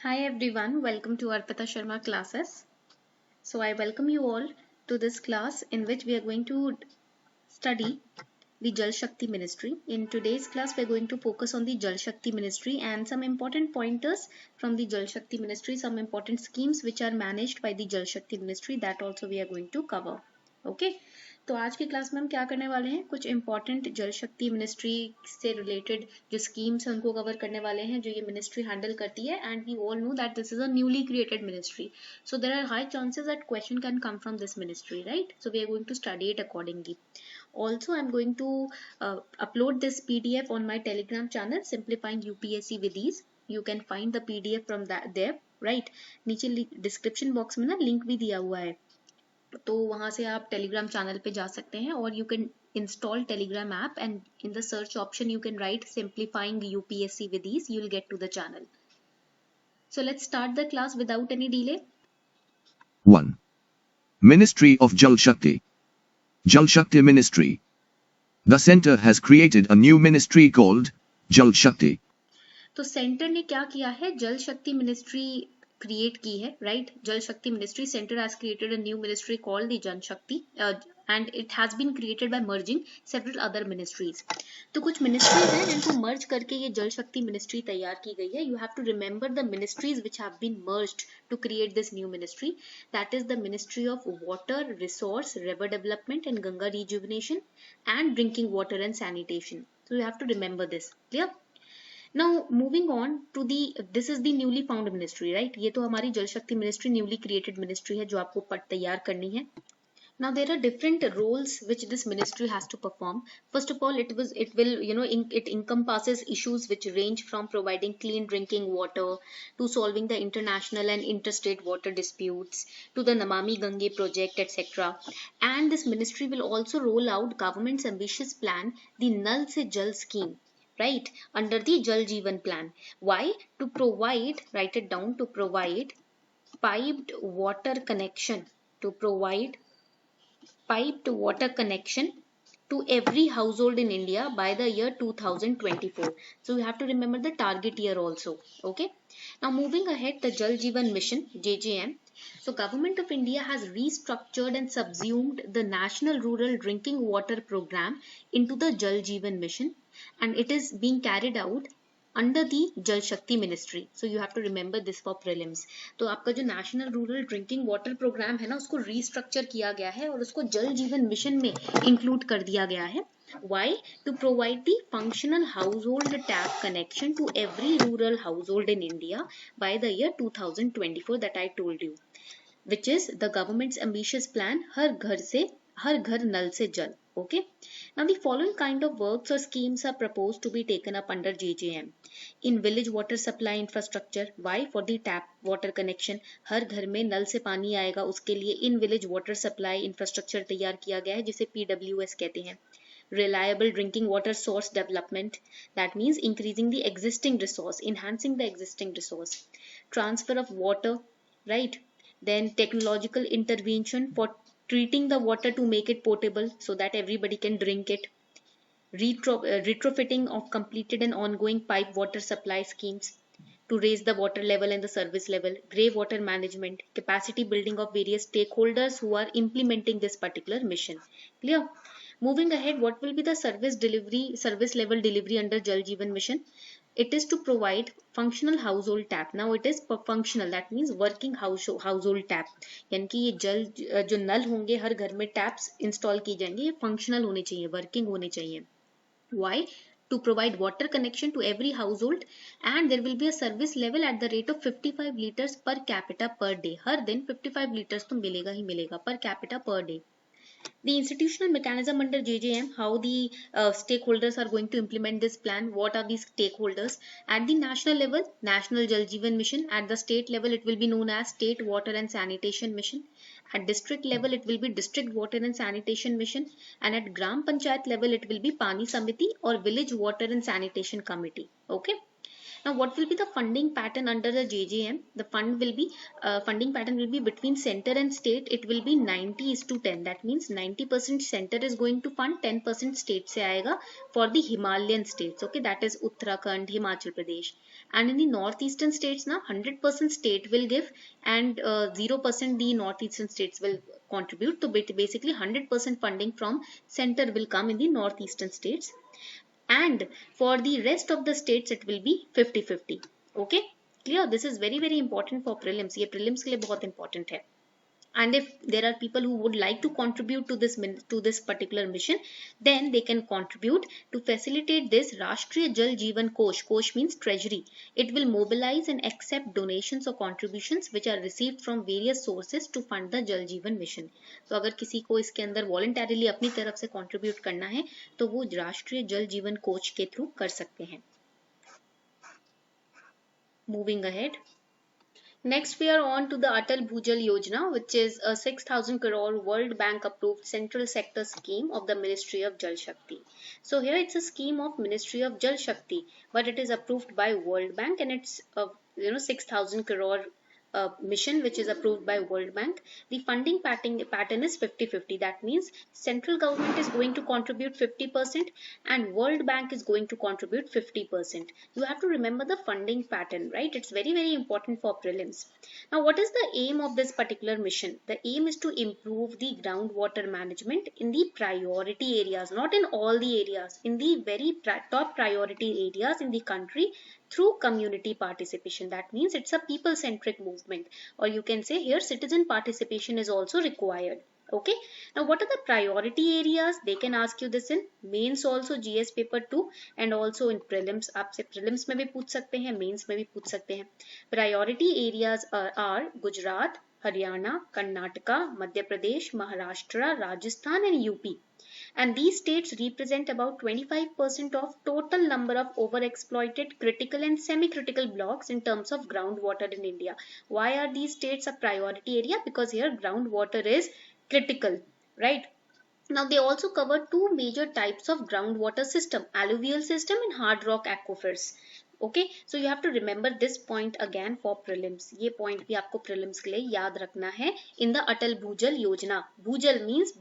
Hi everyone, welcome to Arpita Sharma classes. So I welcome you all to this class in which we are going to study the Jal Shakti Ministry. In today's class we are going to focus on the Jal Shakti Ministry and some important pointers from the Jal Shakti Ministry, some important schemes which are managed by the Jal Shakti Ministry, that also we are going to cover. Okay, तो आज की class में हम क्या करने वाले हैं, कुछ इंपॉर्टेंट जल शक्ति मिनिस्ट्री से रिलेटेड जो स्कीम्स हैं उनको कवर करने वाले हैं जो ये मिनिस्ट्री हैंडल करती है. And we all know that this is a newly created ministry, so there are high chances that question can come from this ministry, right? So we are going to study it accordingly. Also, I'm going to upload this PDF on my Telegram channel, Simplifying UPSC with Ease. You can find the PDF from that there, right? नीचे description box में ना link भी दिया हुआ है, तो वहां से आप टेलीग्राम चैनल पे जा सकते हैं और you can install Telegram app and in the search option you can write simplifying UPSC with ease. You'll get to the channel. So let's start the class without any delay. 1. Ministry of Jal Shakti. Jal Shakti Ministry. The center has created a new ministry called Jal Shakti. तो centre ने क्या किया है, जल Shakti ministry create की है, right? Jal Shakti ministry, centre has created a new ministry called the Jal Shakti and it has been created by merging several other ministries. तो कुछ मिनिस्ट्रीज हैं जिनको मर्ज करके ये जल शक्ति मिनिस्ट्री तैयार की गई है. You have to remember the ministries which have been merged to create this new ministry. That is the ministry of water resource, river development and Ganga rejuvenation and drinking water and sanitation. So you have to remember this. Clear? Now moving on to this is the newly found ministry, right? ये तो हमारी जल Shakti ministry newly created ministry है जो आपको तैयार करनी है. Now there are different roles which this ministry has to perform. First of all, it encompasses issues which range from providing clean drinking water to solving the international and interstate water disputes to the Namami Gange project, etc. And this ministry will also roll out government's ambitious plan, the Nal Se Jal scheme, right, under the Jal Jeevan plan. Why? To provide, write it down, to provide piped water connection, to provide piped water connection to every household in India by the year 2024. So you have to remember the target year also. Okay. Now moving ahead, the Jal Jeevan Mission, JJM. So Government of India has restructured and subsumed the National Rural Drinking Water Program into the Jal Jeevan Mission, and it is being carried out under the Jal Shakti Ministry. So you have to remember this for prelims. तो आपका जो national rural drinking water programme है ना, उसको restructure किया गया है और उसको जल जीवन मिशन में इंक्लूड कर दिया गया है. Why? To provide the functional household tap connection to every rural household in India by the year 2024 that I told you, which is the government's ambitious plan, हर घर नल से जल. Okay. Now the following kind of works or schemes are proposed to be taken up under JJM. In village water supply infrastructure. Why? For the tap water connection. हर घर में नल से पानी आएगा, उसके लिए in village water supply infrastructure तैयार किया गया है जिसे PWS कहते हैं. Reliable drinking water source development. That means increasing the existing resource, enhancing the existing resource. Transfer of water, right? Then technological intervention for treating the water to make it potable so that everybody can drink it. Retrofitting of completed and ongoing pipe water supply schemes to raise the water level and the service level. Grey water management, capacity building of various stakeholders who are implementing this particular mission. Clear? Moving ahead, what will be the service level delivery under Jal Jeevan Mission? It is to provide functional household tap. Now it is functional, that means working household tap. यानी कि ये जल जो नल होंगे हर घर में taps install की जाएंगे, ये फंक्शनल होने चाहिए, वर्किंग होने चाहिए. Why? To provide water connection to every household, and there will be a service level at the rate of 55 liters per capita per day. हर दिन 55 liters तो मिलेगा ही मिलेगा per capita per day. The institutional mechanism under JJM, how the stakeholders are going to implement this plan, what are these stakeholders? At the national level, National Jal Jeevan Mission. At the state level, it will be known as State Water and Sanitation Mission. At district level, it will be District Water and Sanitation Mission. And at Gram Panchayat level, it will be Pani Samiti or Village Water and Sanitation Committee. Okay. Now, what will be the funding pattern under the JJM? The funding pattern will be between center and state. It will be 90:10. That means 90% center is going to fund, 10% state se aayega for the Himalayan states. Okay, that is Uttarakhand, Himachal Pradesh. And in the northeastern states, now 100% state will give, and 0% the northeastern states will contribute. So basically 100% funding from center will come in the northeastern states, and for the rest of the states it will be 50-50. Okay, clear? This is very very important for prelims. ये prelims के लिए बहुत important है. And if there are people who would like to contribute to this particular mission, then they can contribute to facilitate this Rashtriya Jal Jeevan Kosh. Kosh means treasury. It will mobilize and accept donations or contributions which are received from various sources to fund the Jal Jeevan mission. तो अगर किसी को इसके अंदर voluntarily अपनी तरफ से contribute करना है तो वो राष्ट्रीय जल जीवन कोष के थ्रू कर सकते हैं. Moving ahead. Next, we are on to the Atal Bhujal Yojana, which is a 6,000 crore World Bank approved central sector scheme of the Ministry of Jal Shakti. So here it's a scheme of Ministry of Jal Shakti, but it is approved by World Bank, and it's a 6,000 crore mission which is approved by World Bank. The funding pattern is 50-50. That means central government is going to contribute 50% and World Bank is going to contribute 50%. You have to remember the funding pattern, right? It's very very important for prelims. Now, what is the aim of this particular mission? The aim is to improve the groundwater management in the priority areas, not in all the areas, in the very top priority areas in the country through community participation. That means it's a people-centric movement, or you can say here citizen participation is also required. Okay, now what are the priority areas? They can ask you this in mains also, GS paper 2, and also in prelims. आपसे prelims में भी पूछ सकते हैं, mains में भी पूछ सकते हैं. Priority areas are Gujarat, Haryana, Karnataka, Madhya Pradesh, Maharashtra, Rajasthan and UP. And these states represent about 25% of total number of overexploited critical and semi-critical blocks in terms of groundwater in India. Why are these states a priority area? Because here groundwater is critical, right? Now they also cover two major types of groundwater system, alluvial system and hard rock aquifers. Okay, so you have to remember this point again for prelims. ये point भी आपको prelims के लिए याद रखना है in the Atal Bhujal Yojana. Bhujal means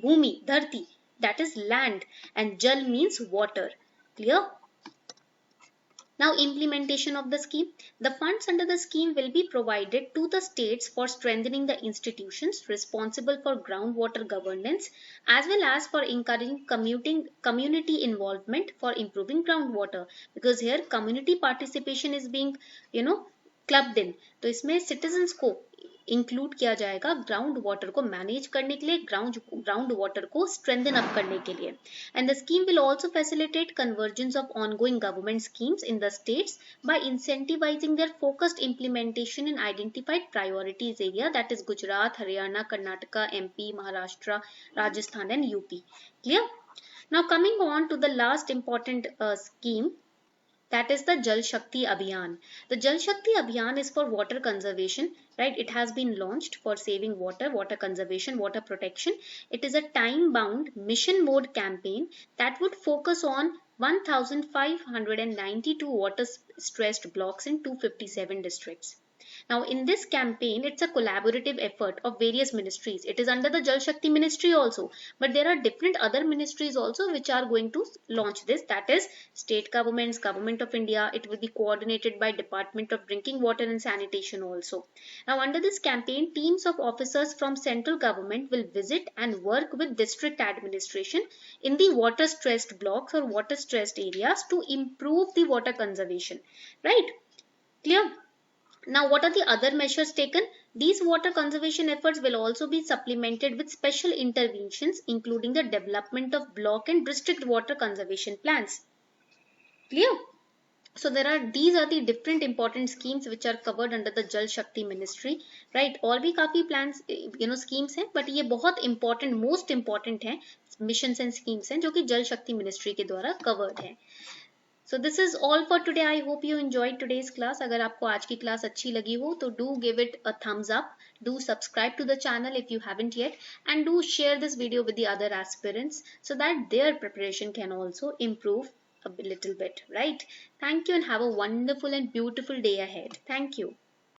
bhumi, dharti, that is land, and jal means water. Clear? Now, implementation of the scheme. The funds under the scheme will be provided to the states for strengthening the institutions responsible for groundwater governance, as well as for encouraging community involvement for improving groundwater. Because here community participation is being, clubbed in. तो इसमें citizens को include किया जाएगा ground water को manage करने के लिए, ground water को स्ट्रेंथन अप करने के लिए. And the scheme will also facilitate convergence of ongoing government schemes in the states by incentivising their focused implementation in identified priorities area, that is Gujarat, Haryana, Karnataka, MP, Maharashtra, Rajasthan and UP. Clear? Now coming on to the last important scheme, that is the Jal Shakti Abhiyan. The Jal Shakti Abhiyan is for water conservation, right? It has been launched for saving water, water conservation, water protection. It is a time-bound mission mode campaign that would focus on 1,592 water-stressed blocks in 257 districts. Now, in this campaign, it's a collaborative effort of various ministries. It is under the Jal Shakti Ministry also, but there are different other ministries also which are going to launch this. That is state governments, Government of India. It will be coordinated by Department of Drinking Water and Sanitation also. Now, under this campaign, teams of officers from central government will visit and work with district administration in the water-stressed blocks or water-stressed areas to improve the water conservation. Right? Clear? Now, what are the other measures taken? These water conservation efforts will also be supplemented with special interventions, including the development of block and district water conservation plans. Clear? So these are the different important schemes which are covered under the Jal Shakti Ministry, right? और भी काफी plans, schemes हैं, but ये बहुत important, most important हैं, missions and schemes हैं, जो कि Jal Shakti Ministry के द्वारा covered हैं. So this is all for today. I hope you enjoyed today's class. अगर आपको आज की क्लास अच्छी लगी हो तो do give it a thumbs up. Do subscribe to the channel if you haven't yet, and do share this video with the other aspirants so that their preparation can also improve a little bit, right? Thank you and have a wonderful and beautiful day ahead. Thank you.